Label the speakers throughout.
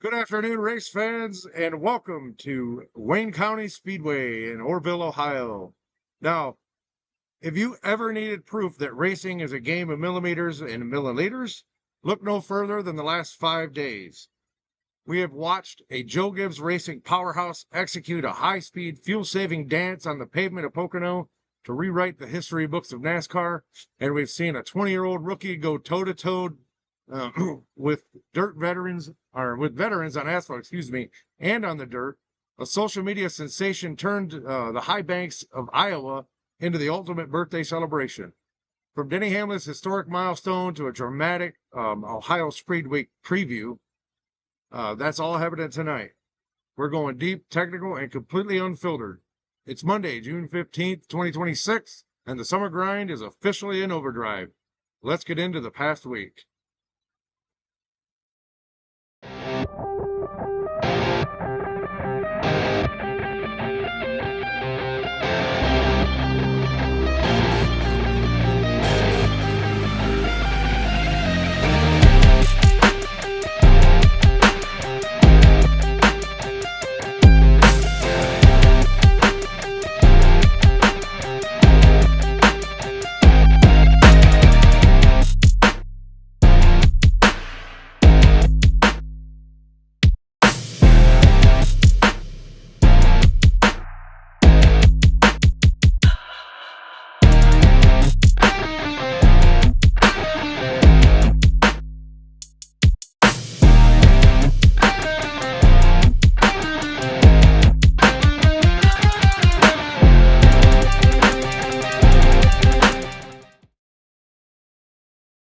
Speaker 1: Good afternoon, race fans, and welcome to Wayne County Speedway in Orrville, Ohio. Now, if you ever needed proof that racing is a game of millimeters and milliliters, look no further than the last 5 days. We have watched a Joe Gibbs Racing powerhouse execute a high-speed, fuel-saving dance on the pavement of Pocono to rewrite the history books of NASCAR, and we've seen a 20-year-old rookie go toe-to-toe with veterans on asphalt, and on the dirt. A social media sensation turned the high banks of Iowa into the ultimate birthday celebration. From Denny Hamlin's historic milestone to a dramatic Ohio Speedway preview, that's all happening tonight. We're going deep, technical, and completely unfiltered. It's Monday, June 15th, 2026, and the summer grind is officially in overdrive. Let's get into the past week.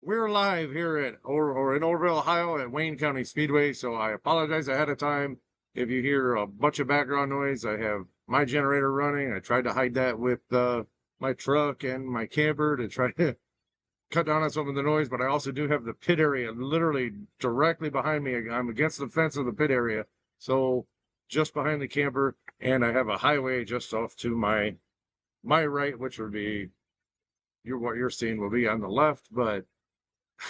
Speaker 1: We're live here at in Orrville, Ohio at Wayne County Speedway, so I apologize ahead of time if you hear a bunch of background noise. I have my generator running. I tried to hide that with my truck and my camper to try to cut down on some of the noise, but I also do have the pit area literally directly behind me. I'm against the fence of the pit area, so just behind the camper, and I have a highway just off to my right, which would be what you're seeing will be on the left, but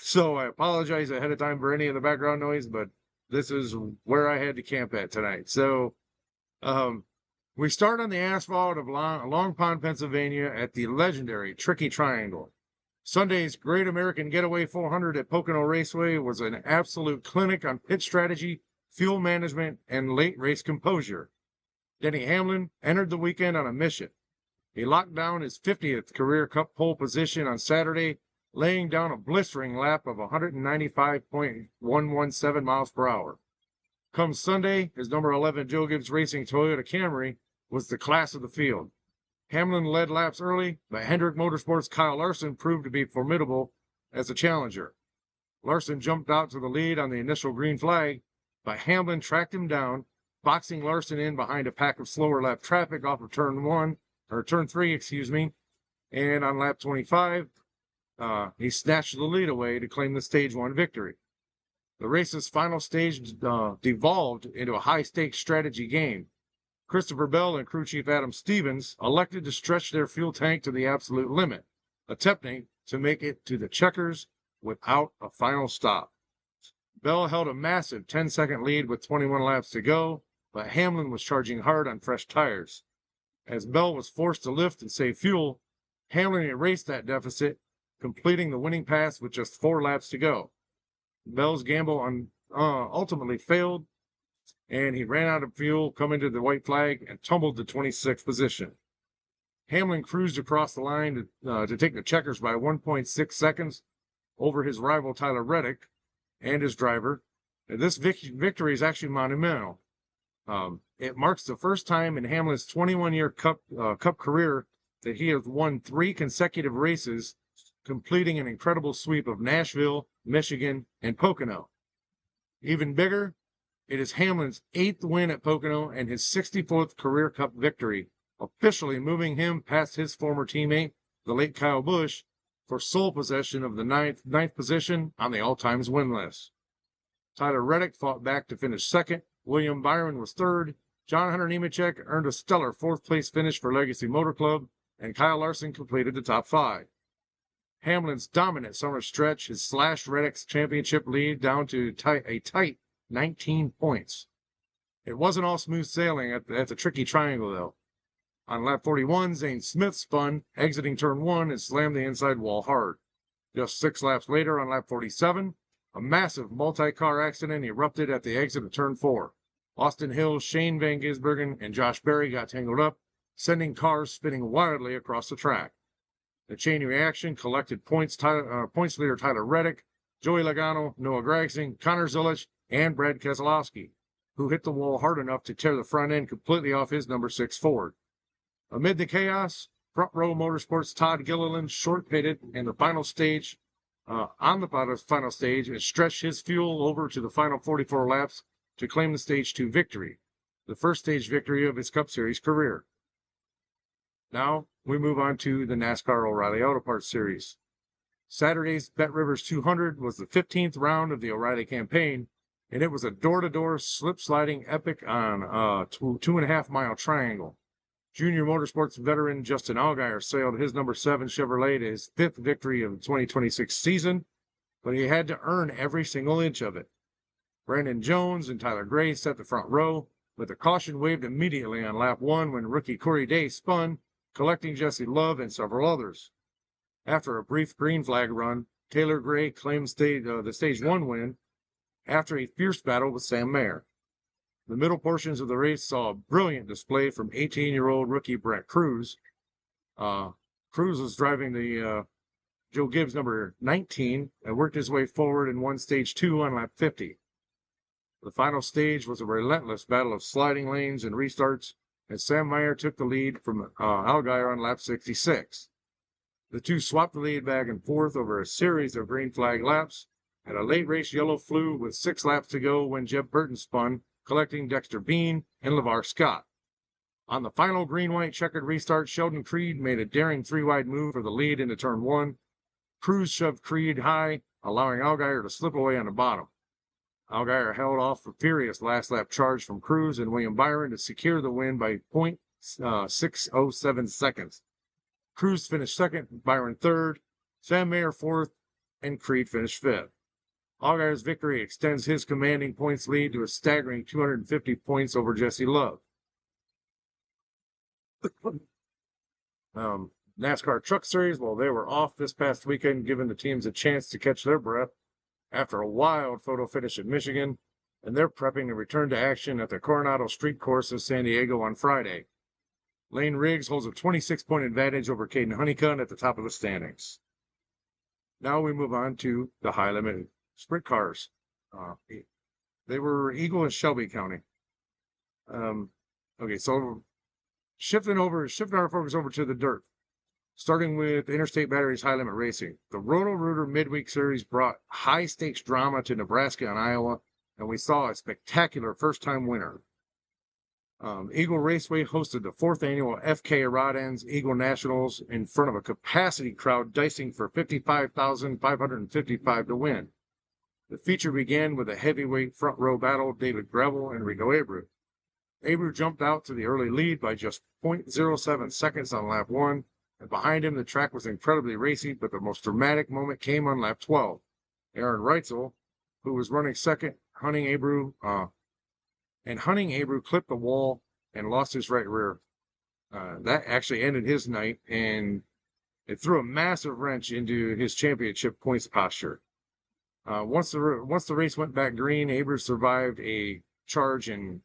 Speaker 1: so I apologize ahead of time for any of the background noise, but this is where I had to camp at tonight. So we start on the asphalt of Long Pond, Pennsylvania at the legendary Tricky Triangle. Sunday's Great American Getaway 400 at Pocono Raceway was an absolute clinic on pit strategy, fuel management, and late race composure. Denny Hamlin entered the weekend on a mission. He locked down his 50th career Cup pole position on Saturday, laying down a blistering lap of 195.117 miles per hour. Come Sunday, his number 11 Joe Gibbs Racing Toyota Camry was the class of the field. Hamlin led laps early, but Hendrick Motorsports' Kyle Larson proved to be formidable as a challenger. Larson jumped out to the lead on the initial green flag, but Hamlin tracked him down, boxing Larson in behind a pack of slower lap traffic off of turn 3, and on lap 25, he snatched the lead away to claim the Stage 1 victory. The race's final stage devolved into a high-stakes strategy game. Christopher Bell and crew chief Adam Stevens elected to stretch their fuel tank to the absolute limit, attempting to make it to the checkers without a final stop. Bell held a massive 10-second lead with 21 laps to go, but Hamlin was charging hard on fresh tires. As Bell was forced to lift and save fuel, Hamlin erased that deficit, completing the winning pass with just 4 laps to go. Bell's gamble ultimately failed, and he ran out of fuel coming to the white flag and tumbled to 26th position. Hamlin cruised across the line to take the checkers by 1.6 seconds over his rival Tyler Reddick and his driver. And this victory is actually monumental. It marks the first time in Hamlin's 21-year Cup career that he has won 3 consecutive races, completing an incredible sweep of Nashville, Michigan, and Pocono. Even bigger, it is Hamlin's 8th win at Pocono and his 64th career Cup victory, officially moving him past his former teammate, the late Kyle Busch, for sole possession of the ninth position on the all-times win list. Tyler Reddick fought back to finish second. William Byron was third. John Hunter Nemechek earned a stellar 4th-place finish for Legacy Motor Club, and Kyle Larson completed the top 5. Hamlin's dominant summer stretch has slashed Reddick's championship lead down to a tight 19 points. It wasn't all smooth sailing at the tricky triangle, though. On lap 41, Zane Smith spun, exiting turn 1, and slammed the inside wall hard. Just 6 laps later, on lap 47, a massive multi-car accident erupted at the exit of turn 4. Austin Hill, Shane Van Gisbergen, and Josh Berry got tangled up, sending cars spinning wildly across the track. The chain reaction collected points leader Tyler Reddick, Joey Logano, Noah Gragson, Connor Zulich, and Brad Keselowski, who hit the wall hard enough to tear the front end completely off his number 6 Ford. Amid the chaos, Front Row Motorsports' Todd Gilliland short pitted in the final stage, and stretched his fuel over to the final 44 laps to claim the Stage 2 victory, the first stage victory of his Cup Series career. Now, we move on to the NASCAR O'Reilly Auto Parts Series. Saturday's Bet Rivers 200 was the 15th round of the O'Reilly campaign, and it was a door-to-door slip-sliding epic on a 2.5-mile triangle. Junior Motorsports veteran Justin Allgaier sailed his number 7 Chevrolet to his 5th victory of the 2026 season, but he had to earn every single inch of it. Brandon Jones and Tyler Gray set the front row, with the caution waved immediately on lap 1 when rookie Corey Day spun, collecting Jesse Love and several others. After a brief green flag run, Taylor Gray claimed the Stage 1 win after a fierce battle with Sam Mayer. The middle portions of the race saw a brilliant display from 18-year-old rookie Brett Cruz. Cruz was driving the Joe Gibbs number 19 and worked his way forward and won Stage 2 on lap 50. The final stage was a relentless battle of sliding lanes and restarts, and Sam Mayer took the lead from Allgaier on lap 66. The two swapped the lead back and forth over a series of green flag laps, and a late race yellow flew with 6 laps to go when Jeb Burton spun, collecting Dexter Bean and LeVar Scott. On the final green-white checkered restart, Sheldon Creed made a daring 3-wide move for the lead into turn 1. Cruz shoved Creed high, allowing Allgaier to slip away on the bottom. Allgaier held off a furious last lap charge from Cruz and William Byron to secure the win by 0.607 seconds. Cruz finished 2nd, Byron 3rd, Sam Mayer 4th, and Creed finished 5th. Allgaier's victory extends his commanding points lead to a staggering 250 points over Jesse Love. NASCAR Truck Series, well, they were off this past weekend, giving the teams a chance to catch their breath after a wild photo finish at Michigan, and they're prepping to return to action at the Coronado Street Course in San Diego on Friday. Lane Riggs holds a 26-point advantage over Caden Honeycutt at the top of the standings. Now we move on to the high-limit sprint cars. They were Eagle and Shelby County. Okay, so shifting our focus over to the dirt. Starting with Interstate Batteries High Limit Racing. The Roto-Rooter Midweek Series brought high-stakes drama to Nebraska and Iowa, and we saw a spectacular first-time winner. Eagle Raceway hosted the 4th annual FK Rod Ends Eagle Nationals in front of a capacity crowd dicing for $55,555 to win. The feature began with a heavyweight front row battle of David Gravel and Rico Abreu. Abreu jumped out to the early lead by just 0.07 seconds on lap 1, and behind him the track was incredibly racy, but the most dramatic moment came on lap 12. Aaron Reitzel, who was running second, Hunting Abreu clipped the wall and lost his right rear. That actually ended his night, and it threw a massive wrench into his championship points posture. Once the race went back green, Abreu survived a charge in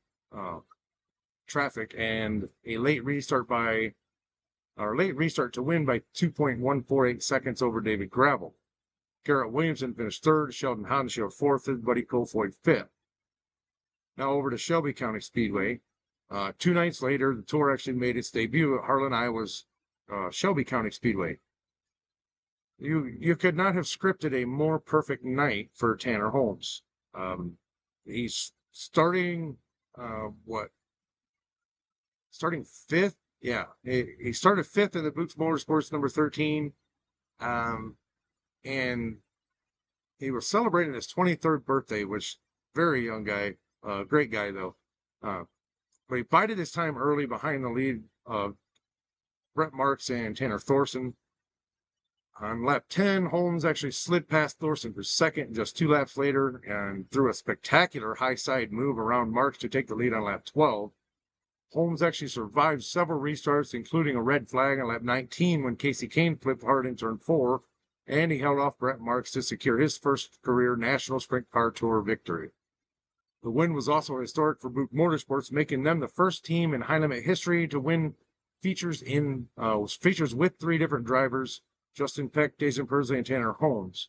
Speaker 1: traffic and a late restart to win by 2.148 seconds over David Gravel. Garrett Williamson finished 3rd, Sheldon Haudenschild 4th, and Buddy Kofoid 5th. Now over to Shelby County Speedway. 2 nights later, the tour actually made its debut at Harlan, Iowa's Shelby County Speedway. You could not have scripted a more perfect night for Tanner Holmes. He's starting starting 5th. Yeah, he started 5th in the Boots Motorsports number 13, and he was celebrating his 23rd birthday, which very young guy, great guy though. But he bided his time early behind the lead of Brett Marks and Tanner Thorson. On lap 10, Holmes actually slid past Larson for second just 2 laps later and threw a spectacular high side move around Marks to take the lead on lap 12. Holmes actually survived several restarts, including a red flag on lap 19 when Casey Kane flipped hard in turn 4, and he held off Brett Marks to secure his first career National Sprint Car Tour victory. The win was also historic for Buick Motorsports, making them the first team in high limit history to win features with 3 different drivers: Justin Peck, Jason Persley, and Tanner Holmes.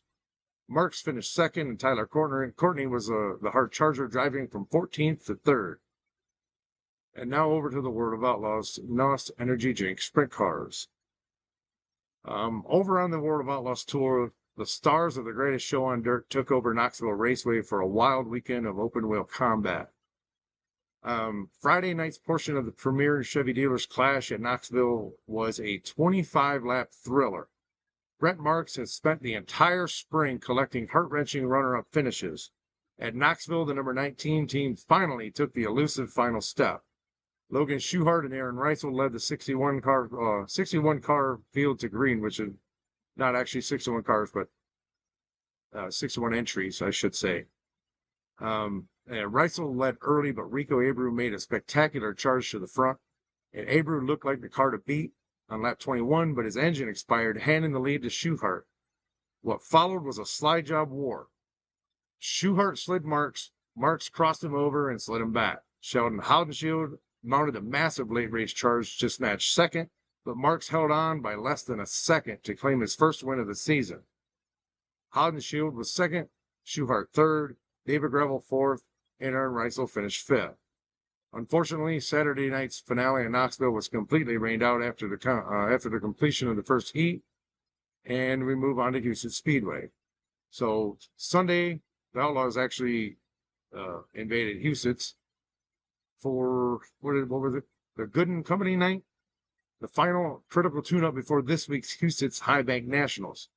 Speaker 1: Marks finished second, and Tyler Courtney was the hard charger, driving from 14th to 3rd. And now over to the World of Outlaws NOS Energy Drink Sprint Cars. Over on the World of Outlaws Tour, the stars of the greatest show on dirt took over Knoxville Raceway for a wild weekend of open wheel combat. Friday night's portion of the premier Chevy Dealers Clash at Knoxville was a 25-lap thriller. Brett Marks has spent the entire spring collecting heart-wrenching runner-up finishes. At Knoxville, the number 19 team finally took the elusive final step. Logan Schuchart and Aaron Reisel led the 61 car field to green, which is not actually 61 cars, but 61 entries, I should say. Reisel led early, but Rico Abreu made a spectacular charge to the front, and Abreu looked like the car to beat on lap 21, but his engine expired, handing the lead to Schuchart. What followed was a slide job war. Schuchart slid Marks crossed him over and slid him back. Sheldon Haudenschild mounted a massive late race charge to snatch second, but Marks held on by less than a second to claim his first win of the season. Haudenschild was second, Schuchart third, David Gravel fourth, and Aaron Reisel finished fifth. Unfortunately, Saturday night's finale in Knoxville was completely rained out after the completion of the first heat, and we move on to Houston Speedway. So Sunday, the Outlaws actually invaded Houston's for what was it? The Gooden Company night, the final critical tune-up before this week's Houston's High Bank Nationals.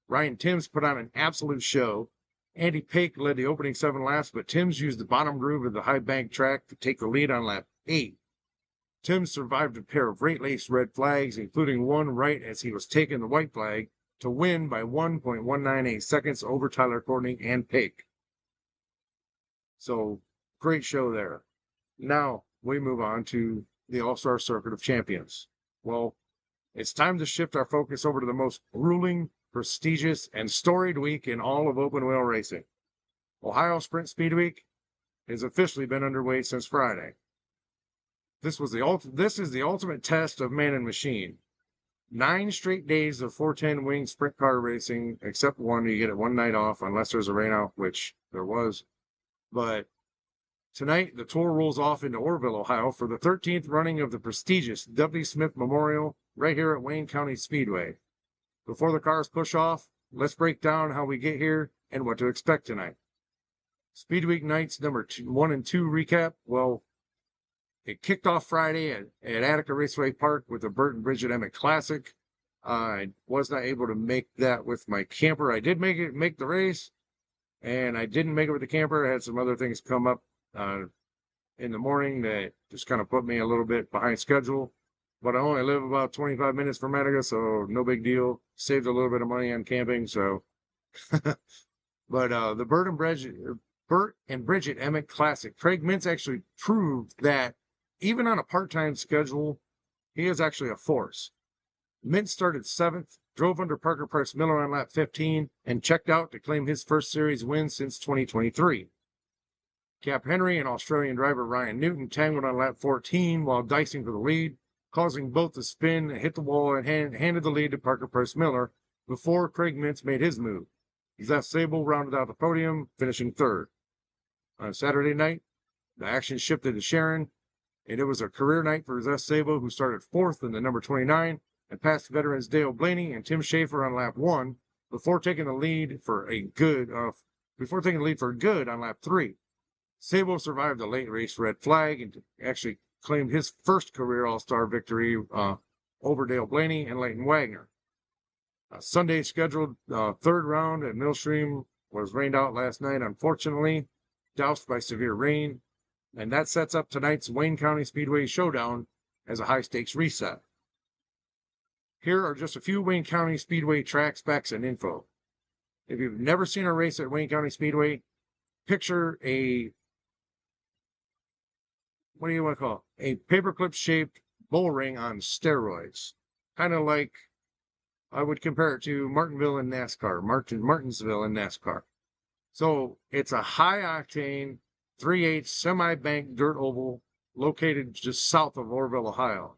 Speaker 1: Ryan Timms put on an absolute show. Andy Pake led the opening 7 laps, but Timms used the bottom groove of the high bank track to take the lead on lap 8. Timms survived a pair of late-lace red flags, including one right as he was taking the white flag, to win by 1.198 seconds over Tyler Courtney and Pake. So, great show there. Now, we move on to the All-Star Circuit of Champions. Well, it's time to shift our focus over to the most grueling, prestigious, and storied week in all of open wheel racing. Ohio Sprint Speed Week has officially been underway since Friday. This is the ultimate test of man and machine. 9 straight days of 410 wing sprint car racing, except one. You get it one night off unless there's a rainout, which there was. But tonight, the tour rolls off into Orrville, Ohio for the 13th running of the prestigious W. Smith Memorial right here at Wayne County Speedway. Before the cars push off, let's break down how we get here and what to expect tonight. Speed Week nights number 1 and 2 recap. Well, it kicked off Friday at Attica Raceway Park with the Burt and Bridget Emmett Classic. I was not able to make that with my camper. I did make the race, and I didn't make it with the camper. I had some other things come up in the morning that just kind of put me a little bit behind schedule. But I only live about 25 minutes from Attica, so no big deal. Saved a little bit of money on camping, so. But the Burt and Bridget Emmett Classic. Craig Mintz actually proved that even on a part-time schedule, he is actually a force. Mintz started 7th, drove under Parker Price Miller on lap 15, and checked out to claim his first series win since 2023. Cap Henry and Australian driver Ryan Newton tangled on lap 14 while dicing for the lead, causing both to spin, hit the wall, and handed the lead to Parker Price Miller before Craig Mintz made his move. Zeth Sable rounded out the podium, finishing 3rd. On Saturday night, the action shifted to Sharon, and it was a career night for Zeth Sable, who started 4th in the number 29 and passed veterans Dale Blaney and Tim Schaefer on lap 1 before taking the lead for good on lap 3. Sable survived a late race red flag and actually claimed his first career All-Star victory over Dale Blaney and Leighton Wagner. Sunday's scheduled 3rd round at Millstream was rained out last night, unfortunately, doused by severe rain, and that sets up tonight's Wayne County Speedway Showdown as a high-stakes reset. Here are just a few Wayne County Speedway track specs and info. If you've never seen a race at Wayne County Speedway, picture a, what do you want to call it? A paperclip shaped bull ring on steroids. Kind of like, I would compare it to Martinsville in NASCAR. So it's a high-octane 3/8 semi-banked dirt oval located just south of Orrville, Ohio.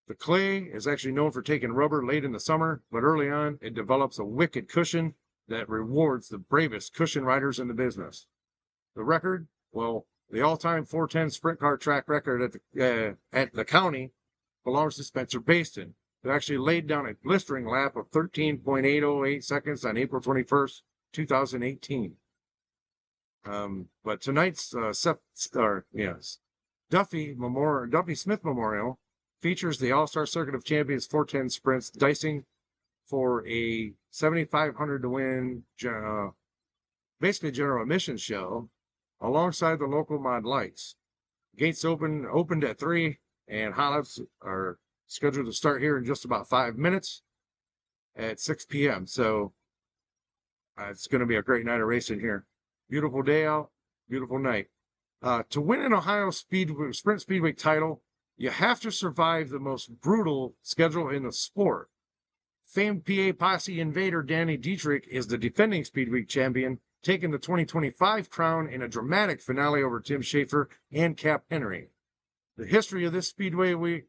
Speaker 1: The clay is actually known for taking rubber late in the summer, but early on it develops a wicked cushion that rewards the bravest cushion riders in the business. The record, well, the all-time 410 sprint car track record at the county belongs to Spencer Baston, who actually laid down a blistering lap of 13.808 seconds on April 21st, 2018. But tonight's Duffy Smith Memorial features the All-Star Circuit of Champions 410 sprints dicing for a $7,500 to win, basically general admissions show, alongside the local mod lights. Gates opened at 3, and highlights are scheduled to start here in just about 5 minutes at 6 p.m. So it's going to be a great night of racing here. Beautiful day out, beautiful night. To win an Ohio Sprint Speedway title, you have to survive the most brutal schedule in the sport. Famed PA Posse invader Danny Dietrich is the defending Speedweek champion, taking the 2025 crown in a dramatic finale over Tim Schaefer and Cap Henry. The history of this Speedway Week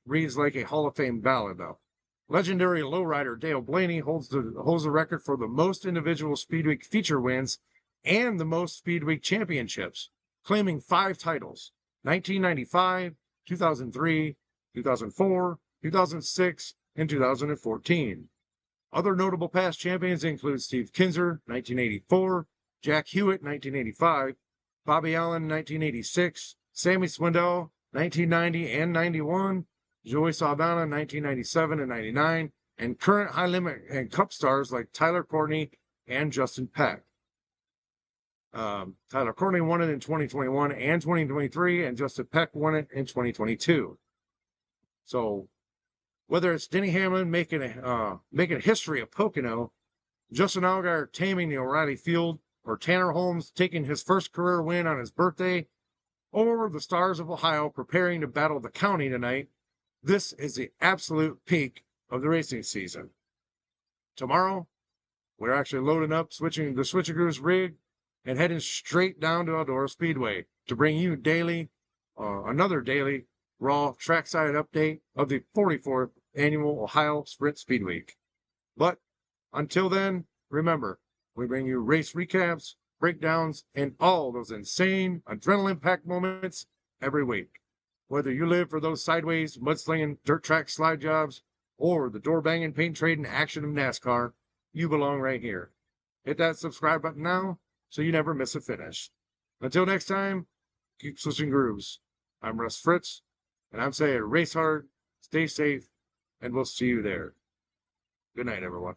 Speaker 1: reads like a Hall of Fame ballad, though. Legendary lowrider Dale Blaney holds the record for the most individual Speedweek feature wins and the most Speedweek championships, claiming 5 titles: 1995, 2003, 2004, 2006, and 2014. Other notable past champions include Steve Kinzer, 1984, Jack Hewitt, 1985, Bobby Allen, 1986, Sammy Swindell, 1990 and 91, Joey Saldana, 1997 and 99, and current high limit and cup stars like Tyler Courtney and Justin Peck. Tyler Courtney won it in 2021 and 2023, and Justin Peck won it in 2022. So whether it's Denny Hamlin making history at Pocono, Justin Allgaier taming the O'Reilly Field, or Tanner Holmes taking his first career win on his birthday, or the Stars of Ohio preparing to battle the county tonight, this is the absolute peak of the racing season. Tomorrow, we're actually loading up, switching the Switchin Grooves rig, and heading straight down to Eldora Speedway to bring you another daily raw trackside update of the 44th annual Ohio Sprint Speed Week. But until then, remember, we bring you race recaps, breakdowns, and all those insane adrenaline-packed moments every week. Whether you live for those sideways, mudslinging, dirt track slide jobs, or the door-banging, paint-trading action of NASCAR, you belong right here. Hit that subscribe button now so you never miss a finish. Until next time, keep switching grooves. I'm Russ Fritz, and I'm saying race hard, stay safe, and we'll see you there. Good night, everyone.